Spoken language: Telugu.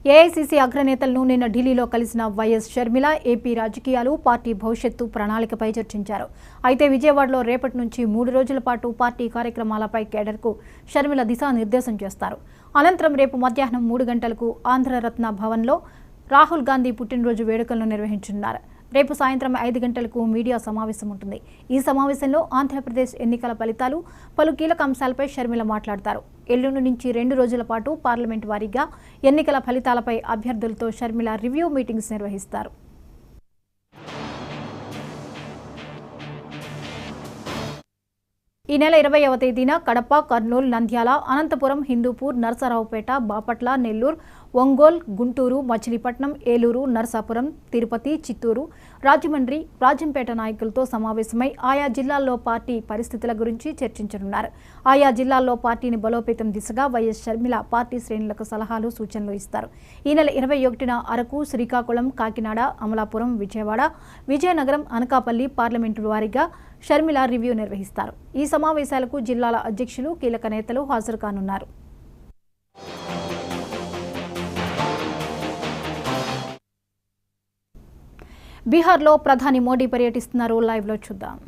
ఏఐసీసీ అగ్రనేతలను నిన్న ఢిల్లీలో కలిసిన వైఎస్ షర్మిల ఏపీ రాజకీయాలు, పార్టీ భవిష్యత్తు ప్రణాళికపై చర్చించారు. అయితే విజయవాడలో రేపటి నుంచి 3 రోజుల పాటు పార్టీ కార్యక్రమాలపై కేడర్కు షర్మిల దిశానిర్దేశం చేస్తారు. అనంతరం రేపు మధ్యాహ్నం 3 గంటలకు ఆంధ్రరత్న భవన్లో రాహుల్ గాంధీ పుట్టినరోజు వేడుకలను నిర్వహించనున్నారు. రేపు సాయంత్రం 5 గంటలకు మీడియా సమావేశం ఉంటుంది. ఈ సమావేశంలో ఆంధ్రప్రదేశ్ ఎన్నికల ఫలితాలు, పలు కీలక అంశాలపై షర్మిల మాట్లాడతారు. ఎల్లుండి నుంచి 2 రోజుల పాటు పార్లమెంటు వారీగా ఎన్నికల ఫలితాలపై అభ్యర్థులతో షర్మిల రివ్యూ మీటింగ్స్ నిర్వహిస్తారు. ఈ నెల 20వ తేదీన కడప, కర్నూలు, నంద్యాల, అనంతపురం, హిందూపూర్, నరసరావుపేట, బాపట్ల, నెల్లూరు, ఒంగోలు, గుంటూరు, మచిలీపట్నం, ఏలూరు, నరసాపురం, తిరుపతి, చిత్తూరు, రాజమండ్రి, రాజంపేట నాయకులతో సమావేశమై ఆయా జిల్లాల్లో పార్టీ పరిస్థితుల గురించి చర్చించనున్నారు. ఆయా జిల్లాల్లో పార్టీని బలోపేతం దిశగా వైఎస్ షర్మిల పార్టీ శ్రేణులకు సలహాలు, సూచనలు ఇస్తారు. ఈ నెల 21న అరకు, శ్రీకాకుళం, కాకినాడ, అమలాపురం, విజయవాడ, విజయనగరం, అనకాపల్లి పార్లమెంటు వారీగా షర్మిల రివ్యూ నిర్వహిస్తారు. ఈ సమావేశాలకు జిల్లాల అధ్యక్షులు, కీలక నేతలు హాజరు కానున్నారు. బీహార్లో ప్రధాని మోడీ పర్యటిస్తున్నారు. లైవ్లో చూద్దాం.